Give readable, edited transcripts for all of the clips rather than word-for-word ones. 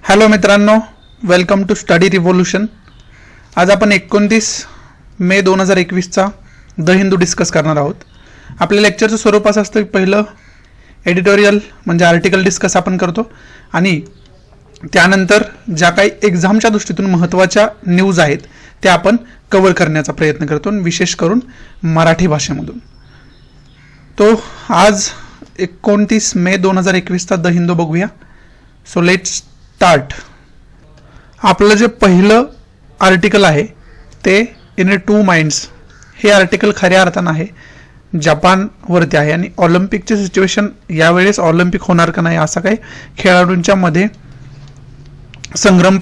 Hello मित्रांनो, welcome to study revolution. आज आपण 29 मे 2021चा द हिंदू डिस्कस करणार आहोत. आपल्या लेक्चरचं स्वरूप असं असतं की पहिलं एडिटोरियल म्हणजे आर्टिकल डिस्कस आपण करतो आणि त्यानंतर ज्या काही एक्झामच्या दृष्टीतून महत्त्वाच्या न्यूज आहेत त्या आपण कव्हर करण्याचा प्रयत्न करतो, विशेष करून मराठी भाषेमधून. तो आज 29 मे 2021चा द हिंदू बघूया. So let's start. आपलं जे पहिलं आर्टिकल आहे ते इन ए टू माइंड्स हे आर्टिकल खऱ्या अर्थानं आहे जपानवरती आहे आणि ऑलिम्पिकचे सिच्युएशन यावेळेस ऑलिम्पिक होणार का नाही असा काही खेळाडूंच्या मध्ये संभ्रम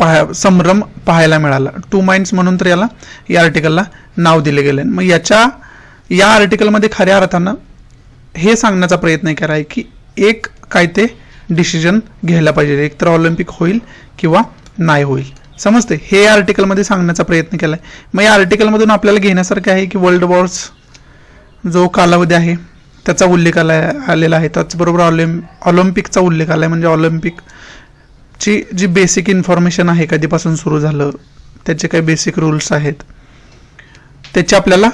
पाहायला मिळाला. टू माइंड्स म्हणून तर याला या आर्टिकलला नाव दिले गेले. मग या आर्टिकलमध्ये खऱ्या अर्थानं हे सांगण्याचा प्रयत्न केला आहे की एक काय ते डिसिजन घ्यायला पाहिजे, एक तर ऑलिम्पिक होईल किंवा नाही होईल. समजते, हे या आर्टिकलमध्ये सांगण्याचा प्रयत्न केला आहे. मग या आर्टिकलमधून आपल्याला घेण्यासारखं आहे की वर्ल्ड वॉर्स जो कालावधी आहे त्याचा उल्लेख आलेला आहे. त्याचबरोबर ऑलिम्पिकचा उल्लेख आला आहे. म्हणजे ऑलिम्पिकची जी बेसिक इन्फॉर्मेशन आहे, कधीपासून सुरू झालं, त्याचे काही बेसिक रूल्स आहेत, त्याची आपल्याला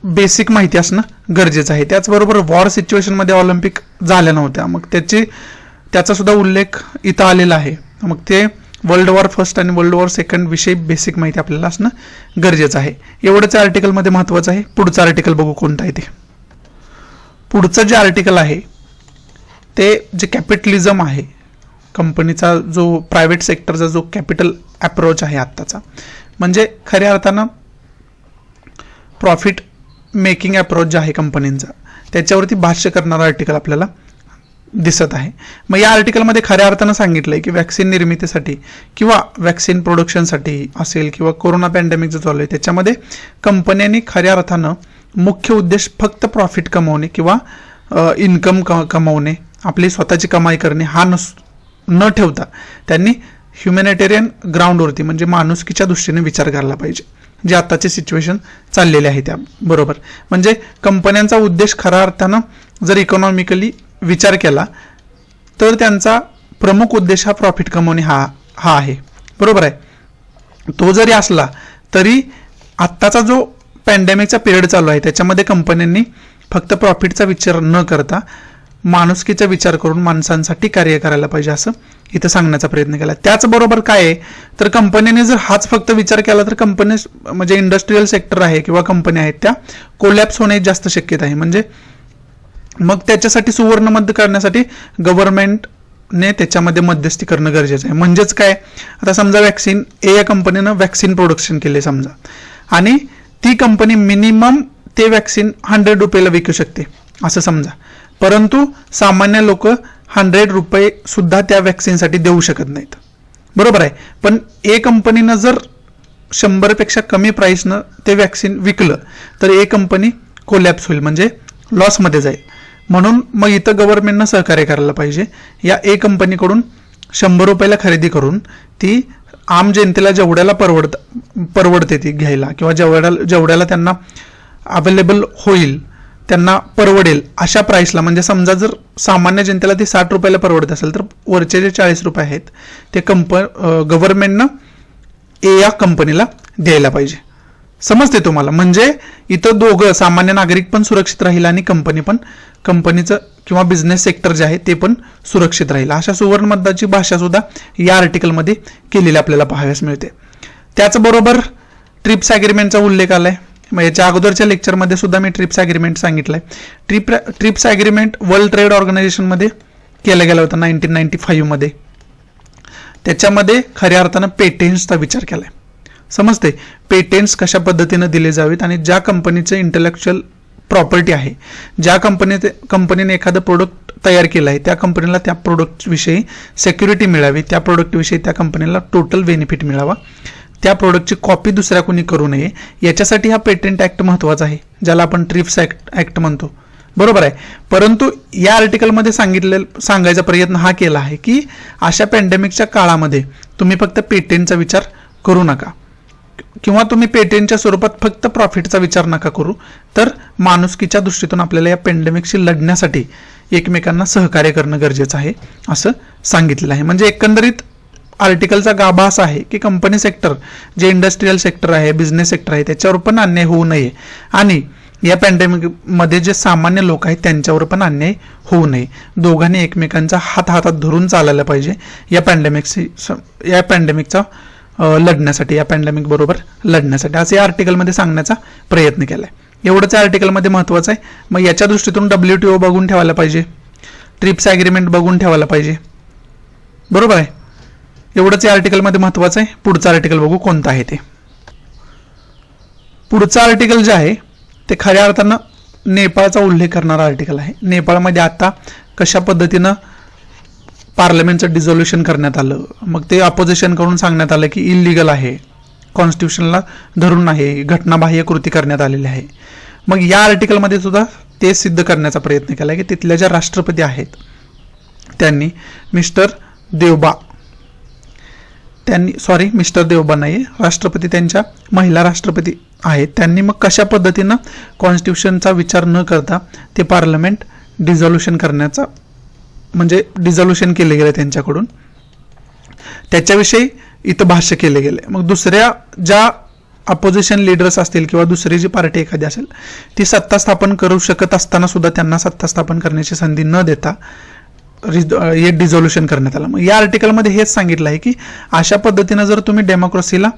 बेसिक माहिती असणं गरजेचं आहे. त्याचबरोबर वॉर सिच्युएशनमध्ये ऑलिम्पिक झाल्या नव्हत्या, मग त्याचा सुद्धा उल्लेख इथं आलेला आहे. मग ते वर्ल्ड वॉर फर्स्ट आणि वर्ल्ड वॉर सेकंड विषयी बेसिक माहिती आपल्याला असणं गरजेचं आहे. एवढंच आर्टिकलमध्ये महत्त्वाचं आहे. पुढचं आर्टिकल बघू कोणतं आहे ते. पुढचं जे आर्टिकल आहे ते जे कॅपिटलिझम आहे, कंपनीचा जो प्रायव्हेट सेक्टरचा जो कॅपिटल अप्रोच आहे आत्ताचा, म्हणजे खऱ्या अर्थानं प्रॉफिट मेकिंग अप्रोच जे आहे कंपनींचा, त्याच्यावरती भाष्य करणारं आर्टिकल आपल्याला दिसत आहे. मग या आर्टिकलमध्ये खऱ्या अर्थानं सांगितलं आहे की वॅक्सिन निर्मितीसाठी किंवा वॅक्सिन प्रोडक्शनसाठी असेल किंवा कोरोना पॅन्डेमिक जो चालू आहे त्याच्यामध्ये कंपन्यांनी खऱ्या अर्थानं मुख्य उद्देश फक्त प्रॉफिट कमवणे किंवा इन्कम कमवणे, आपली स्वतःची कमाई करणे हा न ठेवता त्यांनी ह्युमॅनिटेरियन ग्राउंडवरती म्हणजे माणुसकीच्या दृष्टीने विचार करायला पाहिजे, जे आत्ताचे सिच्युएशन चाललेले आहे त्याबरोबर. म्हणजे कंपन्यांचा उद्देश खऱ्या अर्थानं जर इकॉनॉमिकली विचार केला तर त्यांचा प्रमुख उद्देश हा प्रॉफिट कमवणे हा आहे, बरोबर आहे. तो जरी असला तरी आत्ताचा जो पॅन्डेमिकचा पिरियड चालू आहे त्याच्यामध्ये कंपन्यांनी फक्त प्रॉफिटचा विचार न करता माणुसकीचा विचार करून माणसांसाठी कार्य करायला पाहिजे असं इथं सांगण्याचा प्रयत्न केला. त्याचबरोबर काय आहे तर कंपनीने जर हाच फक्त विचार केला तर कंपनी म्हणजे इंडस्ट्रीयल सेक्टर आहे किंवा कंपन्या आहेत त्या कोलॅप्स होण्याची जास्त शक्यता आहे. म्हणजे मग त्याच्यासाठी सुवर्ण मध्य करण्यासाठी गव्हर्नमेंटने त्याच्यामध्ये मध्यस्थी करणं गरजेचं आहे. म्हणजेच काय, आता समजा वॅक्सिन या कंपनीनं वॅक्सिन प्रोडक्शन केले समजा, आणि ती कंपनी मिनिमम ते वॅक्सिन 100 रुपयाला विकू शकते असं समजा, परंतु सामान्य लोक 100 रुपये सुद्धा त्या वॅक्सिनसाठी देऊ शकत नाहीत, बरोबर आहे. पण ए कंपनीनं जर 100पेक्षा कमी प्राईसनं ते वॅक्सिन विकलं तर ए कंपनी कोलॅप्स होईल, म्हणजे लॉसमध्ये जाईल. म्हणून मग इथं गव्हर्नमेंटनं सहकार्य करायला पाहिजे. या ए कंपनीकडून 100 रुपयाला खरेदी करून ती आम जनतेला जेवढ्याला परवडते ती घ्यायला किंवा जेवढ्याला त्यांना अवेलेबल होईल, त्यांना परवडेल अशा प्राईसला, म्हणजे समजा जर सामान्य जनतेला ती 60 रुपयाला परवडत असेल तर वरचे जे 40 रुपये आहेत ते गव्हर्नमेंटनं या कंपनीला द्यायला पाहिजे. समजते तुम्हाला? म्हणजे इथं दोघं सामान्य नागरिक पण सुरक्षित राहील आणि कंपनीचं किंवा बिझनेस सेक्टर जे आहे ते पण सुरक्षित राहील. अशा सुवर्ण मध्याची भाषा सुद्धा या आर्टिकलमध्ये केलेली आपल्याला पाहाव्यास मिळते. त्याचबरोबर ट्रिप्स ॲग्रीमेंटचा उल्लेख आलाय. मग याच्या अगोदरच्या लेक्चरमध्ये सुद्धा मी ट्रिप्स ॲग्रीमेंट सांगितलंय. ट्रिप्स ॲग्रीमेंट वर्ल्ड ट्रेड ऑर्गनायझेशनमध्ये केला गेला होता 1995 मध्ये. त्याच्यामध्ये खऱ्या अर्थानं पेटेंट्सचा विचार केलाय. समजते, पेटेंट्स कशा पद्धतीनं दिले जावेत आणि ज्या कंपनीचं इंटेलेक्च्युअल प्रॉपर्टी आहे, ज्या कंपनीने एखादं प्रोडक्ट तयार केलं आहे त्या कंपनीला त्या प्रोडक्टविषयी सेक्युरिटी मिळावी, त्या प्रोडक्टविषयी त्या कंपनीला टोटल बेनिफिट मिळावा, त्या प्रोडक्टची कॉपी दुसऱ्या कोणी करू नये, याच्यासाठी हा पेटंट ॲक्ट महत्त्वाचा आहे, ज्याला आपण ट्रिप्स ॲक्ट म्हणतो, बरोबर आहे. परंतु या आर्टिकलमध्ये सांगायचा प्रयत्न हा केला आहे की अशा पॅन्डेमिकच्या काळामध्ये तुम्ही फक्त पेटेंटचा विचार करू नका किंवा तुम्ही पेटेंटच्या स्वरूपात फक्त प्रॉफिटचा विचार नका करू, तर माणुसकीच्या दृष्टीतून आपल्याला या पॅन्डेमिकशी लढण्यासाठी एकमेकांना सहकार्य करणं गरजेचं आहे असं सांगितलेलं आहे. म्हणजे एकंदरीत आर्टिकलचा गाभा असा आहे की कंपनी सेक्टर, जे इंडस्ट्रीयल सेक्टर आहे, बिझनेस सेक्टर आहे, त्याच्यावर पण अन्याय होऊ नये आणि या पॅन्डेमिकमध्ये जे सामान्य लोक आहेत त्यांच्यावर पण अन्याय होऊ नये. दोघांनी एकमेकांचा हातात धरून चालायला पाहिजे या पॅन्डेमिकचा लढण्यासाठी, या पॅन्डेमिक बरोबर लढण्यासाठी, असं या आर्टिकलमध्ये सांगण्याचा प्रयत्न केलाय. एवढंच या आर्टिकलमध्ये महत्त्वाचं आहे. मग याच्या दृष्टीतून WTO बघून ठेवायला पाहिजे, ट्रिप्स ॲग्रीमेंट बघून ठेवायला पाहिजे, बरोबर आहे. एवढंच या आर्टिकलमध्ये महत्त्वाचं आहे. पुढचं आर्टिकल बघू कोणतं आहे ते. पुढचं आर्टिकल जे आहे ते खऱ्या अर्थानं नेपाळचा उल्लेख करणारा आर्टिकल आहे. नेपाळमध्ये आता कशा पद्धतीनं पार्लमेंटचं डिझोल्युशन करण्यात आलं, मग ते अपोजिशन करून सांगण्यात आलं की इलिगल आहे, कॉन्स्टिट्यूशनला धरून आहे, घटनाबाह्य कृती करण्यात आलेली आहे. मग या आर्टिकलमध्ये सुद्धा ते सिद्ध करण्याचा प्रयत्न केला की तिथल्या ज्या राष्ट्रपती आहेत त्यांनी मिस्टर देवबा नाही, राष्ट्रपती त्यांच्या महिला राष्ट्रपती आहेत, त्यांनी मग कशा पद्धतीनं कॉन्स्टिट्यूशनचा विचार न करता ते पार्लमेंट डिझोल्युशन करण्याचा, म्हणजे डिझोल्युशन केले गेले त्यांच्याकडून, त्याच्याविषयी इथं भाष्य केले गेले. मग दुसऱ्या ज्या अपोजिशन लीडर्स असतील किंवा दुसरी जी पार्टी एखादी असेल ती सत्ता स्थापन करू शकत असताना सुद्धा त्यांना सत्ता स्थापन करण्याची संधी न देता हे डिझोल्युशन करण्यात आलं. मग या आर्टिकलमध्ये हेच सांगितलं आहे की अशा पद्धतीनं जर तुम्ही डेमोक्रेसीला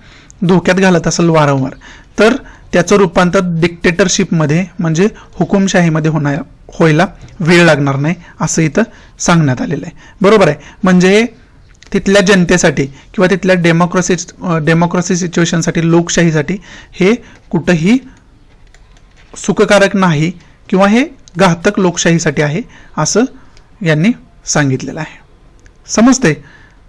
धोक्यात घालत असाल वारंवार, तर त्याचं रूपांतर डिक्टेटरशिपमध्ये म्हणजे हुकुमशाहीमध्ये व्हायला वेळ लागणार नाही, असं इथं सांगण्यात आलेलं आहे. बरोबर आहे. म्हणजे तिथल्या जनतेसाठी किंवा तिथल्या डेमोक्रेसी सिच्युएशनसाठी, लोकशाहीसाठी हे कुठंही सुखकारक नाही किंवा हे घातक लोकशाहीसाठी आहे, असं यांनी सांगितलेलं आहे. समजते.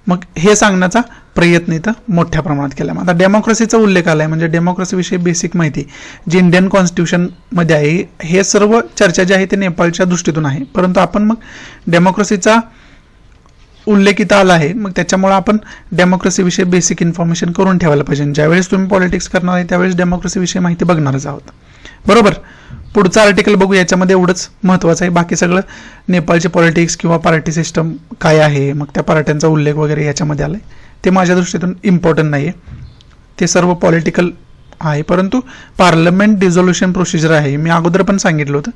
मग हे सांगण्याचा प्रयत्न इथं मोठ्या प्रमाणात केला. आता डेमोक्रेसीचा उल्लेख आलाय, म्हणजे डेमोक्रेसीविषयी बेसिक माहिती जी इंडियन कॉन्स्टिट्यूशनमध्ये आहे, हे सर्व चर्चा जी आहे ते नेपाळच्या दृष्टीतून आहे. परंतु आपण मग डेमोक्रेसीचा उल्लेख इथं आला आहे, मग त्याच्यामुळे आपण डेमोक्रेसीविषयी बेसिक इन्फॉर्मेशन करून ठेवायला पाहिजे. ज्यावेळेस तुम्ही पॉलिटिक्स करणार आहे त्यावेळेस डेमोक्रेसीविषयी माहिती बघणारच आहोत. बरोबर. पुढचं आर्टिकल बघू. याच्यामध्ये एवढंच महत्त्वाचं आहे. बाकी सगळं नेपाळचे पॉलिटिक्स किंवा पार्टी सिस्टम काय आहे, मग त्या पार्ट्यांचा उल्लेख वगैरे याच्यामध्ये आलाय, ते माझ्या दृष्टीतून इम्पॉर्टंट नाही आहे. ते सर्व पॉलिटिकल आहे. परंतु पार्लमेंट डिझोल्युशन प्रोसिजर आहे, मी अगोदर पण सांगितलं होतं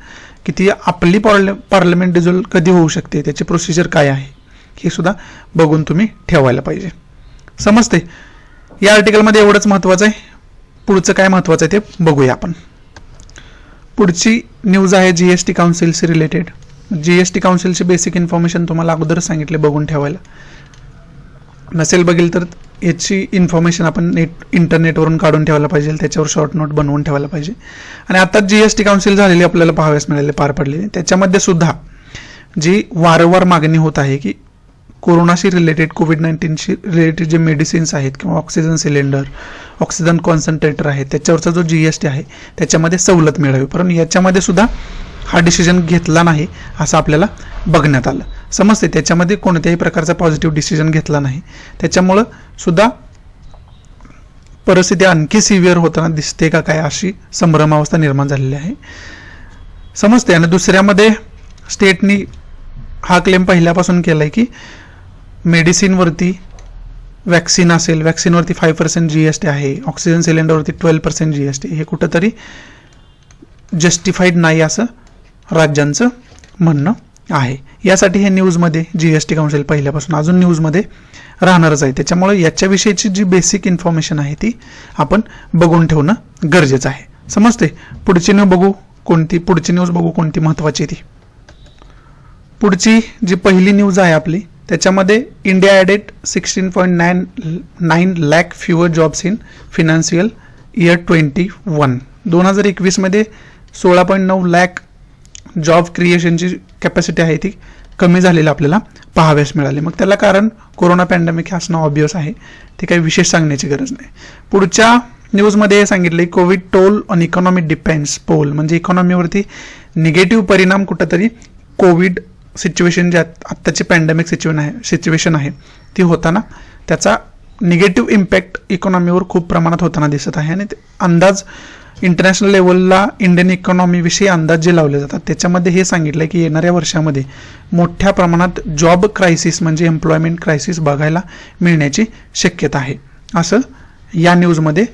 की ती आपली पार्लमेंट डिझोल्व कधी होऊ शकते, त्याची प्रोसिजर काय आहे, हे सुद्धा बघून तुम्ही ठेवायला पाहिजे. समजते. या आर्टिकलमध्ये एवढंच महत्त्वाचं आहे. पुढचं काय महत्त्वाचं आहे ते बघूया आपण. पुढची न्यूज आहे GST काउन्सिलशी रिलेटेड. GST काउन्सिलची बेसिक इन्फॉर्मेशन तुम्हाला अगोदर सांगितले बघून ठेवायला. नसेल बघेल तर याची इन्फॉर्मेशन आपण इंटरनेटवरून काढून ठेवायला पाहिजे, त्याच्यावर शॉर्ट नोट बनवून ठेवायला पाहिजे. आणि आता GST काउन्सिल झालेली आपल्याला पाहाव्यास मिळाले, पार पडलेली. त्याच्यामध्ये सुद्धा जी वारंवार मागणी होत आहे की कोरोनाशी रिलेटेड, कोविड-19शी रिलेटेड जे मेडिसिन्स आहेत किंवा ऑक्सिजन सिलेंडर, ऑक्सिजन कॉन्सन्ट्रेटर आहे, त्याच्यावरचा जो GST आहे त्याच्यामध्ये सवलत मिळावी. परंतु याच्यामध्ये सुद्धा हा डिसिजन घेतला नाही असं आपल्याला बघण्यात आलं. समजते. त्याच्यामध्ये कोणत्याही प्रकारचा पॉझिटिव्ह डिसिजन घेतला नाही. त्याच्यामुळं सुद्धा परिस्थिती आणखी सिव्हिअर होताना दिसते का काय, अशी संभ्रमावस्था निर्माण झालेली आहे. समजते. आणि दुसऱ्यामध्ये स्टेटनी हा क्लेम पहिल्यापासून केलाय की मेडिसिनवरती वॅक्सिन असेल, वॅक्सिनवरती 5% GST आहे, ऑक्सिजन सिलेंडरवरती 12% GST, हे कुठंतरी जस्टिफाईड नाही असं राज्यांचं म्हणणं आहे. यासाठी हे न्यूजमध्ये GST काउन्सिल पहिल्यापासून अजून न्यूजमध्ये राहणारच आहे. त्याच्यामुळे याच्याविषयीची जी बेसिक इन्फॉर्मेशन आहे ती आपण बघून ठेवणं गरजेचं आहे. समजते. पुढची न्यूज बघू कोणती महत्त्वाची ती. पुढची जी पहिली न्यूज आहे आपली, त्याच्यामध्ये India added 16.9 lakh fewer jobs in financial year 21. 2021 16.9 lakh job क्रिएशनची कॅपॅसिटी आहे ती कमी झालेली आपल्याला पाहाव्यास मिळाली. मग त्याला कारण कोरोना पॅन्डेमिक हे असणं ऑब्वियस आहे, ते काही विशेष सांगण्याची गरज नाही. पुढच्या न्यूजमध्ये हे सांगितले covid toll on economy depends poll, म्हणजे इकॉनॉमीवरती निगेटिव्ह परिणाम कुठंतरी कोविड सिच्युएशन जे आत्ताची पॅन्डेमिक सिच्युएशन आहे ती होताना त्याचा निगेटिव्ह इम्पॅक्ट इकॉनॉमीवर खूप प्रमाणात होताना दिसत आहे. आणि अंदाज इंटरनॅशनल लेवलला इंडियन इकॉनॉमीविषयी अंदाज जे लावले जातात त्याच्यामध्ये हे सांगितलं की येणाऱ्या वर्षामध्ये मोठ्या प्रमाणात जॉब क्रायसिस म्हणजे एम्प्लॉयमेंट क्रायसिस बघायला मिळण्याची शक्यता आहे असं या न्यूजमध्ये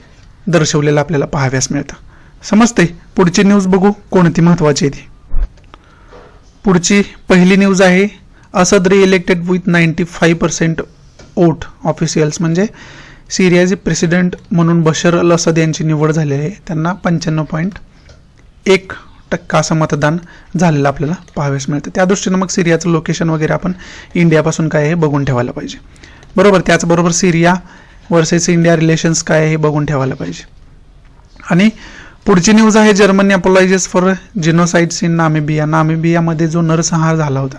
दर्शवलेलं आपल्याला पाहाव्यास मिळतं. समजते. पुढची न्यूज बघू कोणती महत्त्वाची आहे ती. पुढची पहिली न्यूज आहे असद रिइलेक्टेड विथ 95% वोट ऑफिशियल्स म्हणजे सिरियाचे प्रेसिडेंट म्हणून बशर अल असद यांची निवड झालेली आहे. त्यांना 95.1% असं मतदान झालेलं आपल्याला पाहाव्यास मिळतं. त्या दृष्टीनं मग सिरियाचं लोकेशन वगैरे आपण इंडियापासून काय आहे बघून ठेवायला पाहिजे. बरोबर. त्याचबरोबर सिरिया वर्सेस इंडिया रिलेशन्स काय आहे हे बघून ठेवायला पाहिजे. आणि पुढची न्यूज आहे जर्मनी अपोलायझेस फॉर जिनोसाइड्स इन नामिबिया. नामिबियामध्ये जो नरसंहार झाला होता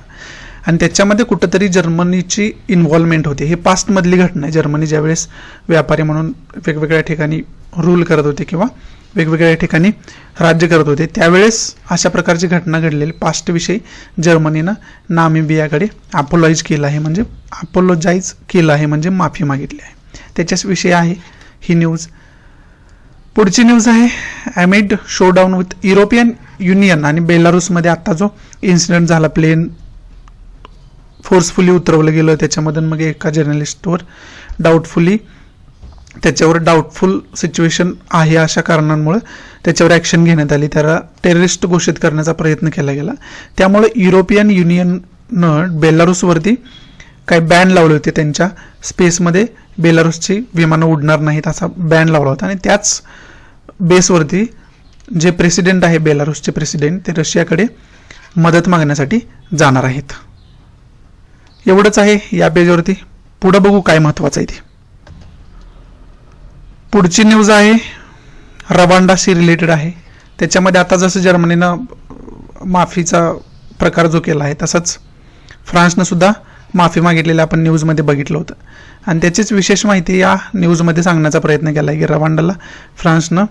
आणि त्याच्यामध्ये कुठंतरी जर्मनीची इन्व्हॉल्वमेंट होती. हे पास्टमधली घटना आहे. जर्मनी ज्यावेळेस व्यापारी म्हणून वेगवेगळ्या ठिकाणी रूल करत होते किंवा वेगवेगळ्या ठिकाणी राज्य करत होते त्यावेळेस अशा प्रकारची घटना घडलेली पास्टविषयी जर्मनीनं नामिबियाकडे अपोलाइज केलं आहे म्हणजे माफी मागितली आहे. त्याच्याविषयी आहे ही न्यूज. पुढची न्यूज आहे ॲमिड शोडाऊन विथ युरोपियन युनियन आणि बेलारूसमध्ये आता जो इन्सिडेंट झाला प्लेन फोर्सफुली उतरवलं गेलं त्याच्यामधून मग एका जर्नलिस्टवर डाऊटफुल सिच्युएशन आहे अशा कारणांमुळे त्याच्यावर ॲक्शन घेण्यात आली. त्याला टेररिस्ट घोषित करण्याचा प्रयत्न केला गेला. त्यामुळे युरोपियन युनियननं बेलारूसवरती काही बॅन लावले होते. त्यांच्या स्पेसमध्ये बेलारूसची विमानं उडणार नाहीत असा बॅन लावला होता आणि त्याच बेसवरती जे प्रेसिडेंट आहे बेलारूसचे प्रेसिडेंट ते रशियाकडे मदत मागण्यासाठी जाणार आहेत. एवढंच आहे या पेजवरती. पुढं बघू काय महत्त्वाचं आहे ते. पुढची न्यूज आहे रवांडाशी रिलेटेड आहे. त्याच्यामध्ये आता जसं जर्मनीनं माफीचा प्रकार जो केला आहे तसंच फ्रान्सनं सुद्धा माफी मागितलेली आपण न्यूजमध्ये बघितलं होतं आणि त्याचीच विशेष माहिती या न्यूजमध्ये सांगण्याचा प्रयत्न केला आहे की रवांडाला फ्रान्सनं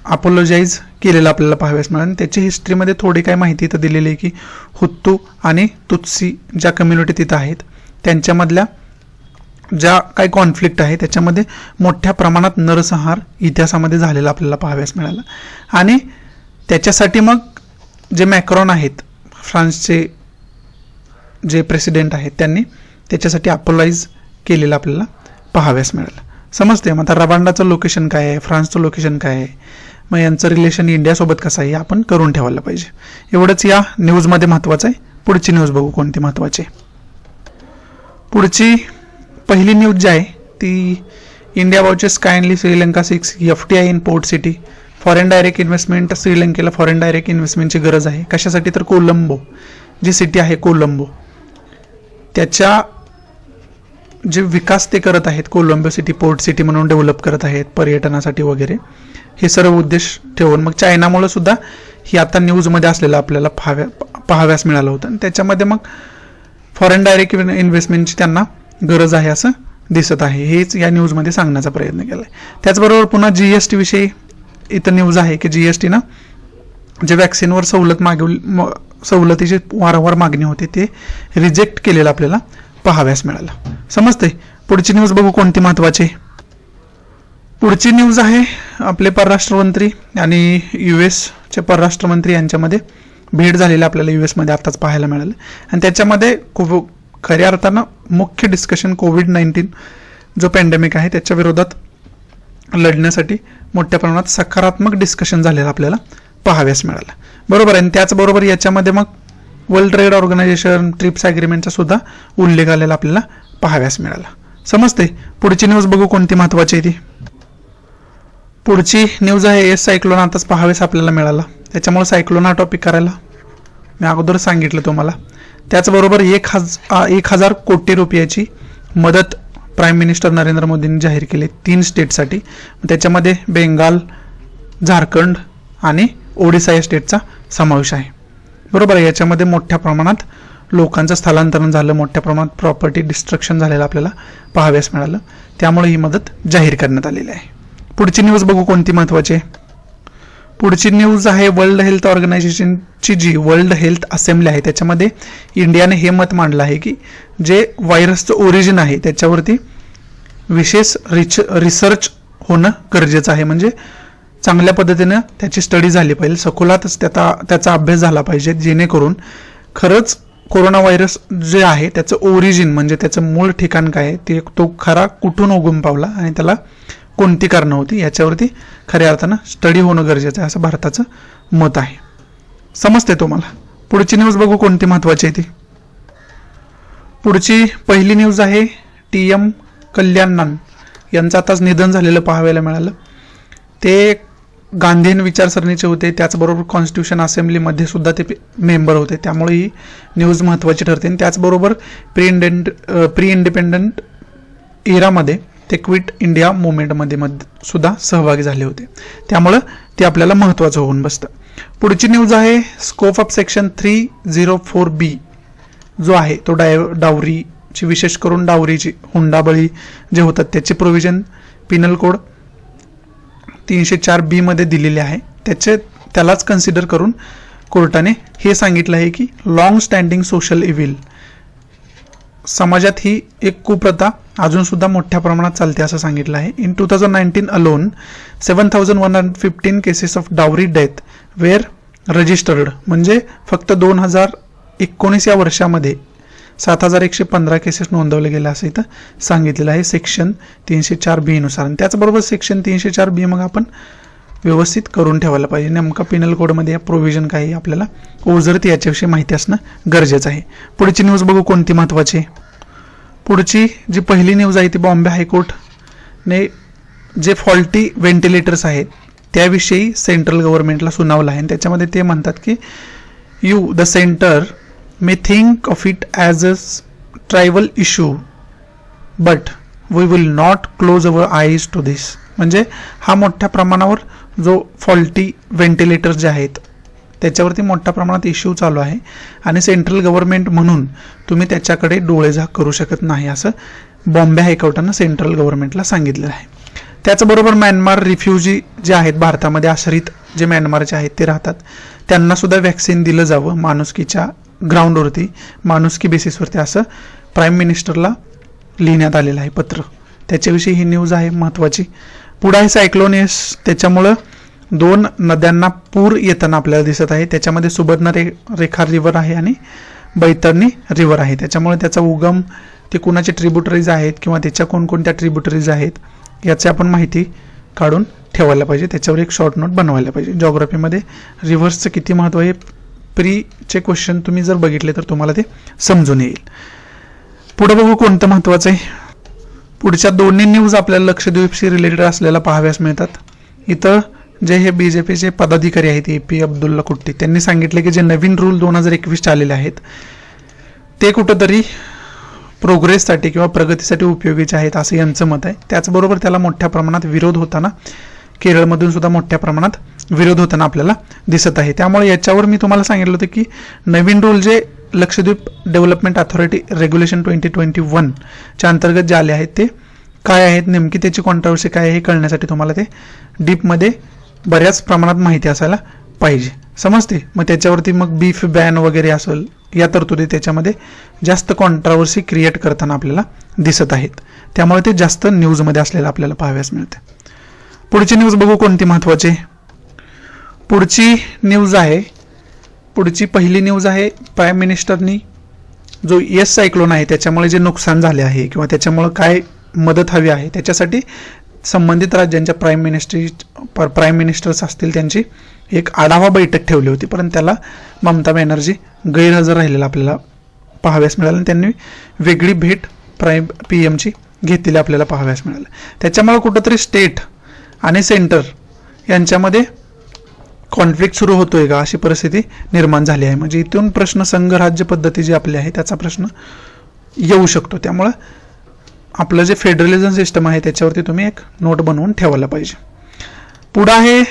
अपोलोजाईज केलेलं आपल्याला पाहाव्यास मिळालं. त्याची हिस्ट्रीमध्ये थोडी काय माहिती इथं दिलेली आहे की हुत्तू आणि तुत्सी ज्या कम्युनिटी तिथं आहेत त्यांच्यामधल्या ज्या काही कॉन्फ्लिक्ट आहे त्याच्यामध्ये मोठ्या प्रमाणात नरसंहार इतिहासामध्ये झालेला आपल्याला पाहाव्यास मिळाला आणि त्याच्यासाठी मग जे मॅक्रॉन आहेत फ्रान्सचे जे प्रेसिडेंट आहेत त्यांनी त्याच्यासाठी अपोलाइज केलेलं आपल्याला पाहाव्यास मिळालं. समजते. मग आता रवांडाचं लोकेशन काय आहे फ्रान्सचं लोकेशन काय आहे मग यांचं रिलेशन इंडियासोबत कसं आहे आपण करून ठेवायला पाहिजे. एवढंच या न्यूजमध्ये महत्त्वाचं आहे. पुढची न्यूज बघू कोणती महत्त्वाची. पुढची पहिली न्यूज जी आहे ती India watches kindly Sri Lanka 6 FDI in port city. Foreign direct investment श्रीलंकेला फॉरेन डायरेक्ट इन्व्हेस्टमेंटची गरज आहे. कशासाठी तर कोलंबो जी सिटी आहे कोलंबो त्याच्या जे विकास ते करत आहेत कोलंबो सिटी पोर्ट सिटी म्हणून डेव्हलप करत आहेत पर्यटनासाठी वगैरे हे सर्व उद्देश ठेवून मग चायनामुळे सुद्धा ही आता न्यूजमध्ये असलेलं आपल्याला पाहाव्यास मिळालं होतं आणि त्याच्यामध्ये मग फॉरेन डायरेक्ट इन्व्हेस्टमेंटची त्यांना गरज आहे असं दिसत आहे. हेच या न्यूजमध्ये सांगण्याचा प्रयत्न केला आहे. त्याचबरोबर पुन्हा GST विषयी इथं न्यूज आहे की GSTनं जे वॅक्सिनवर सवलतीची वारंवार मागणी होती ते रिजेक्ट केलेलं आपल्याला पाहाव्यास मिळालं. समजते. पुढची न्यूज बघू कोणती महत्त्वाची. पुढची न्यूज आहे आपले परराष्ट्र मंत्री आणि US परराष्ट्र मंत्री यांच्यामध्ये भेट झालेली आपल्याला US मध्ये आताच पाहायला मिळालं आणि त्याच्यामध्ये खूप खऱ्या अर्थानं मुख्य डिस्कशन COVID-19 जो पॅन्डेमिक आहे त्याच्या विरोधात लढण्यासाठी मोठ्या प्रमाणात सकारात्मक डिस्कशन झालेलं आपल्याला पाहाव्यास मिळालं. बरोबर आहे. आणि त्याचबरोबर याच्यामध्ये मग वर्ल्ड ट्रेड ऑर्गनायझेशन ट्रिप्स ॲग्रीमेंटचा सुद्धा उल्लेख आलेला आपल्याला पाहाव्यास मिळाला. समजते. पुढची न्यूज बघू कोणती महत्त्वाची आहे ती. पुढची न्यूज आहे सायक्लोन आताच पाहाव्यास आपल्याला मिळाला. त्याच्यामुळे सायक्लोन हा टॉपिक करायला मी अगोदर सांगितलं तुम्हाला. त्याचबरोबर 1,000 कोटी रुपयाची मदत प्राईम मिनिस्टर नरेंद्र मोदींनी जाहीर केली 3 स्टेटसाठी. त्याच्यामध्ये बेंगाल झारखंड आणि ओडिसा या स्टेटचा समावेश आहे. बरोबर आहे. याच्यामध्ये मोठ्या प्रमाणात लोकांचं स्थलांतरण झालं मोठ्या प्रमाणात प्रॉपर्टी डिस्ट्रक्शन झालेलं आपल्याला पाहाव्यास मिळालं त्यामुळे ही मदत जाहीर करण्यात आलेली आहे. पुढची न्यूज बघू कोणती महत्त्वाची आहे. पुढची न्यूज आहे वर्ल्ड हेल्थ ऑर्गनायझेशनची जी वर्ल्ड हेल्थ असेंब्ली आहे त्याच्यामध्ये इंडियाने हे मत मांडलं आहे की जे व्हायरसचं ओरिजिन आहे त्याच्यावरती विशेष रिसर्च होणं गरजेचं आहे. म्हणजे चांगल्या पद्धतीनं त्याची स्टडी झाली पाहिजे, सखोलातच त्याचा अभ्यास झाला पाहिजे, जेणेकरून खरंच कोरोना व्हायरस जे आहे त्याचं ओरिजिन म्हणजे त्याचं मूळ ठिकाण काय आहे, ते तो खरा कुठून उगम पावला आणि त्याला कोणती कारणं होती याच्यावरती खऱ्या अर्थानं स्टडी होणं गरजेचं आहे असं भारताचं मत आहे. समजते तुम्हाला? पुढची न्यूज बघू कोणती महत्त्वाची आहे ती. पुढची पहिली न्यूज आहे TM कल्याणन यांचं आताच निधन झालेलं पाहायला मिळालं. ते गांधीयन विचारसरणीचे होते, त्याचबरोबर कॉन्स्टिट्यूशन असेंब्लीमध्ये सुद्धा ते मेंबर होते, त्यामुळे ही न्यूज महत्त्वाची ठरते. आणि त्याचबरोबर प्री इंडिपेंडंट इरामध्ये ते क्विट इंडिया मुवमेंटमध्ये सुद्धा सहभागी झाले होते, त्यामुळं ते आपल्याला महत्त्वाचं होऊन बसतं. पुढची न्यूज आहे स्कोप ऑफ सेक्शन 304B जो आहे तो डावरीची, विशेष करून डावरीची हुंडाबळी जे होतात त्याचे प्रोव्हिजन पिनल कोड 304B मध्ये दिलेले आहे. त्यालाच कन्सिडर करून कोर्टाने हे सांगितलं आहे की लॉंग स्टँडिंग सोशल इव्हिल, समाजात ही एक कुप्रथा अजून सुद्धा मोठ्या प्रमाणात चालते असं सांगितलं आहे. In 2019 alone 7115 cases of dowry death were registered, म्हणजे फक्त 2019 या वर्षामध्ये 7115 केसेस नोंदवले गेले असं इथं सांगितलेलं आहे सेक्शन 304B नुसार. आणि त्याचबरोबर सेक्शन 304B मग आपण व्यवस्थित करून ठेवायला पाहिजे, नेमका पिनल कोडमध्ये या प्रोव्हिजन काय आहे आपल्याला ओझरती याच्याविषयी माहिती असणं गरजेचं आहे. पुढची न्यूज बघू कोणती महत्त्वाची आहे. पुढची जी पहिली न्यूज आहे ती बॉम्बे हायकोर्टने जे फॉल्टी व्हेंटिलेटर्स आहेत त्याविषयी सेंट्रल गव्हर्नमेंटला सुनावलं आहे. आणि त्याच्यामध्ये ते म्हणतात की the centre may think of it as a tribal issue but we will not close our eyes to this. म्हणजे हा मोठ्या प्रमाणावर जो फॉल्टी व्हेंटिलेटर्स जे आहेत त्याच्यावरती मोठ्या प्रमाणात इश्यू चालू आहे आणि सेंट्रल गव्हर्नमेंट म्हणून तुम्ही त्याच्याकडे डोळेझाक करू शकत नाही असं बॉम्बे हायकोर्टानं सेंट्रल गव्हर्नमेंटला सांगितलेलं आहे. त्याचबरोबर म्यानमार रिफ्युजी जे आहेत, भारतामध्ये आश्रित जे म्यानमारचे आहेत ते राहतात, त्यांना सुद्धा वॅक्सिन दिलं जावं माणुसकीच्या ग्राउंडवरती, माणुसकी बेसिसवरती असं प्राईम मिनिस्टरला लिहिण्यात आलेलं आहे पत्र. त्याच्याविषयी ही न्यूज आहे महत्त्वाची. पुढे आहे सायक्लोनियस, त्याच्यामुळं 2 नद्यांना पूर येताना आपल्याला दिसत आहे. त्याच्यामध्ये सुबर्णा रेखा रिव्हर आहे आणि बैतरणी रिव्हर आहे. त्याच्यामुळे त्याचा उगम, ते कुणाचे ट्रिब्युटरीज आहेत किंवा त्याच्या कोणकोणत्या ट्रिब्युटरीज आहेत याची आपण माहिती काढून ठेवायला पाहिजे, त्याच्यावर एक शॉर्ट नोट बनवायला पाहिजे. जॉग्राफीमध्ये रिव्हर्सचं किती महत्त्व आहे प्रीचे क्वेश्चन तुम्ही जर बघितले तर तुम्हाला ते समजून येईल. पुढे बघू कोणतं महत्त्वाचं आहे. पुढच्या दोन्ही न्यूज आपल्याला लक्षद्वीपशी रिलेटेड असलेल्या पाहाव्यास मिळतात. इथं जे हे BJPचे पदाधिकारी आहेत AP अब्दुल्ला कुट्टी, त्यांनी सांगितले की जे नवीन रूल 2021 आलेले आहेत ते कुठंतरी प्रोग्रेससाठी किंवा प्रगतीसाठी उपयोगीचे आहेत असं यांचं मत आहे. त्याचबरोबर त्याला मोठ्या प्रमाणात विरोध होताना केरळमधून सुद्धा मोठ्या प्रमाणात विरोध होताना आपल्याला दिसत आहे. त्यामुळे याच्यावर मी तुम्हाला सांगितलं होतं की नवीन रूल जे लक्षद्वीप डेव्हलपमेंट अथॉरिटी रेग्युलेशन 2021 च्या अंतर्गत जे आले आहेत ते काय आहेत, नेमकी त्याची कॉन्ट्रोवर्सी काय आहे हे कळण्यासाठी तुम्हाला ते डीपमध्ये बऱ्याच प्रमाणात माहिती असायला पाहिजे. समजते? मग त्याच्यावरती मग बीफ बॅन वगैरे असेल या तरतुदी त्याच्यामध्ये जास्त कॉन्ट्रोवर्सी क्रिएट करताना आपल्याला दिसत आहेत, त्यामुळे ते जास्त न्यूजमध्ये असलेलं आपल्याला पाहाव्यास मिळते. पुढची न्यूज बघू कोणती महत्त्वाची. पुढची न्यूज आहे, पुढची पहिली न्यूज आहे प्राईम मिनिस्टरनी जो येस सायक्लोन आहे त्याच्यामुळे जे नुकसान झाले आहे किंवा त्याच्यामुळे काय मदत हवी आहे त्याच्यासाठी संबंधित राज्यांच्या प्राईम मिनिस्टर्स असतील त्यांची एक आढावा बैठक ठेवली होती, परंतु त्याला ममता बॅनर्जी गैरहजर राहिलेला आपल्याला पाहाव्यास मिळालं आणि त्यांनी वेगळी भेट PM ची घेतलेली आपल्याला पाहाव्यास मिळालं. त्याच्यामुळे कुठंतरी स्टेट आणि सेंटर यांच्यामध्ये कॉन्फ्लिक्ट सुरू होतोय का अशी परिस्थिती निर्माण झाली आहे. म्हणजे इथून प्रश्न संघ राज्य पद्धती जी आपली आहे त्याचा प्रश्न येऊ शकतो. त्यामुळं आपलं जे फेडरलिझम सिस्टम आहे त्याच्यावरती तुम्ही एक नोट बनवून ठेवायला पाहिजे. पुढं आहे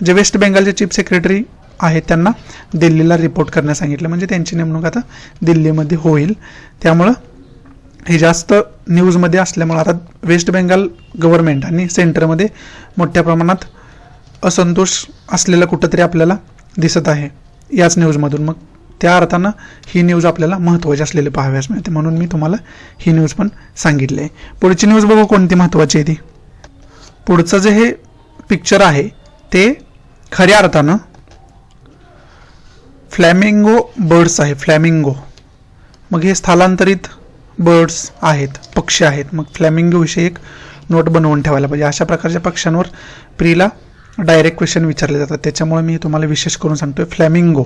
जे वेस्ट बेंगालचे चीफ सेक्रेटरी आहेत त्यांना दिल्लीला रिपोर्ट करण्यास सांगितलं, म्हणजे त्यांची नेमणूक आता दिल्लीमध्ये होईल. त्यामुळं हे जास्त न्यूजमध्ये असल्यामुळे आता वेस्ट बेंगाल गव्हर्नमेंट आणि सेंटरमध्ये मोठ्या प्रमाणात असंतोष असलेलं कुठंतरी आपल्याला दिसत आहे याच न्यूजमधून. मग त्या अर्थानं ही न्यूज आपल्याला महत्त्वाची असलेली पाहाव्यास मिळते, म्हणून मी तुम्हाला ही न्यूज पण सांगितली आहे. पुढची न्यूज बघू कोणती महत्त्वाची आहे ती. पुढचं जे हे पिक्चर आहे ते खऱ्या अर्थानं फ्लॅमिंगो बर्ड्स आहे. फ्लॅमिंगो, मग हे स्थलांतरित बर्ड्स आहेत, पक्षी आहेत. मग फ्लॅमिंगो विषयी एक नोट बनवून ठेवायला पाहिजे. अशा प्रकारच्या पक्ष्यांवर प्रीला डायरेक्ट क्वेश्चन विचारले जातात, त्याच्यामुळे मी तुम्हाला विशेष करून सांगतोय. फ्लॅमिंगो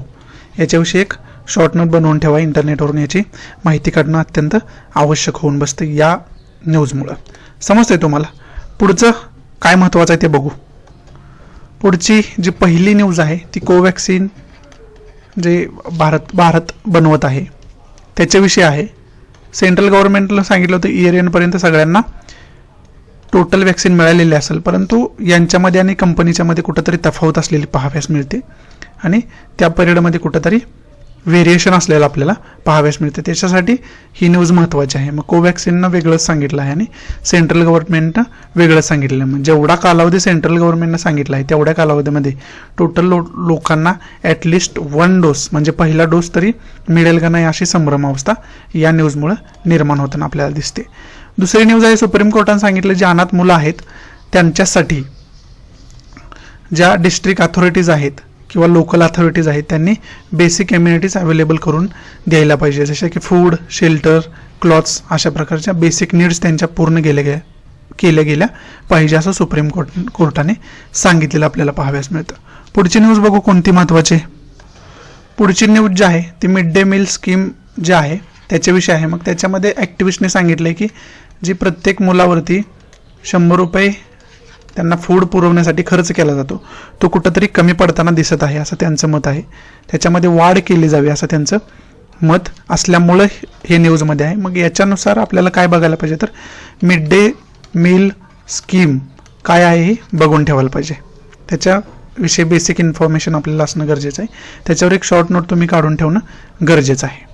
याच्याविषयी एक शॉर्ट नोट बनवून ठेवा. इंटरनेटवरून याची माहिती काढणं अत्यंत आवश्यक होऊन बसतं या न्यूजमुळं. समजतंय तुम्हाला? पुढचं काय महत्त्वाचं आहे ते बघू. पुढची जी पहिली न्यूज आहे ती कोवॅक्सिन जे भारत बनवत आहे त्याच्याविषयी आहे. सेंट्रल गव्हर्नमेंटला सांगितलं होतं इयर एंडपर्यंत सगळ्यांना टोटल वॅक्सिन मिळालेली असेल, परंतु यांच्यामध्ये आणि कंपनीच्यामध्ये कुठंतरी तफावत असलेली पाहाव्यास मिळते आणि त्या पिरियडमध्ये कुठंतरी व्हेरिएशन असलेलं आपल्याला पाहाव्यास मिळते. त्याच्यासाठी ही न्यूज महत्त्वाची आहे. मग कोवॅक्सिननं वेगळंच सांगितलं आहे आणि सेंट्रल गव्हर्नमेंटनं वेगळंच सांगितलं आहे. मग जेवढा कालावधी सेंट्रल गव्हर्नमेंटनं सांगितला आहे तेवढ्या कालावधीमध्ये टोटल लोकांना ॲटलिस्ट 1 डोस म्हणजे पहिला डोस तरी मिळेल का नाही अशी संभ्रमावस्था या न्यूजमुळं निर्माण होताना आपल्याला दिसते. दुसरी न्यूज आहे सुप्रीम कोर्टानं सांगितलं जे अनाथ मुलं आहेत त्यांच्यासाठी ज्या डिस्ट्रिक्ट अथॉरिटीज आहेत किंवा लोकल अथॉरिटीज आहेत त्यांनी बेसिक एम्युनिटीज अवेलेबल करून द्यायला पाहिजे, जसे की फूड, शेल्टर, क्लॉथ्स अशा प्रकारच्या बेसिक नीड्स त्यांच्या पूर्ण केल्या गेल्या पाहिजे असं सुप्रीम कोर्टाने सांगितलेलं आपल्याला पाहाव्यास मिळतं. पुढची न्यूज बघू कोणती महत्त्वाची. पुढची न्यूज जी आहे ती मिड डे मील स्कीम जी आहे त्याच्याविषयी आहे. मग त्याच्यामध्ये ॲक्टिव्हिस्टने सांगितलं आहे की जी प्रत्येक मुलावरती 100 रुपये त्यांना फूड पुरवण्यासाठी खर्च केला जातो तो कुठंतरी कमी पडताना दिसत आहे असं त्यांचं मत आहे. त्याच्यामध्ये वाढ केली जावी असं त्यांचं मत असल्यामुळं हे न्यूजमध्ये आहे. मग याच्यानुसार आपल्याला काय बघायला पाहिजे तर मिड डे मील स्कीम काय आहे हे बघून ठेवायला पाहिजे. त्याच्याविषयी बेसिक इन्फॉर्मेशन आपल्याला असणं गरजेचं आहे. त्याच्यावर एक शॉर्ट नोट तुम्ही काढून ठेवणं गरजेचं आहे.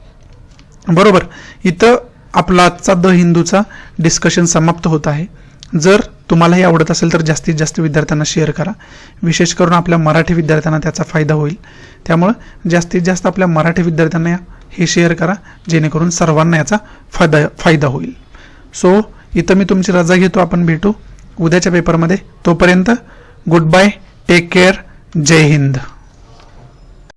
बरोबर, इथं आपला आजचा द हिंदूचा डिस्कशन समाप्त होत आहे. जर तुम्हालाही आवडत असेल तर जास्तीत जास्त विद्यार्थ्यांना शेअर करा. विशेष करून आपल्या मराठी विद्यार्थ्यांना त्याचा फायदा होईल. त्यामुळं जास्तीत जास्त आपल्या मराठी विद्यार्थ्यांना हे शेअर करा जेणेकरून सर्वांना याचा फायदा होईल. सो इथं मी तुमची रजा घेतो. आपण भेटू उद्याच्या पेपरमध्ये. तोपर्यंत गुड बाय, टेक केअर, जय हिंद.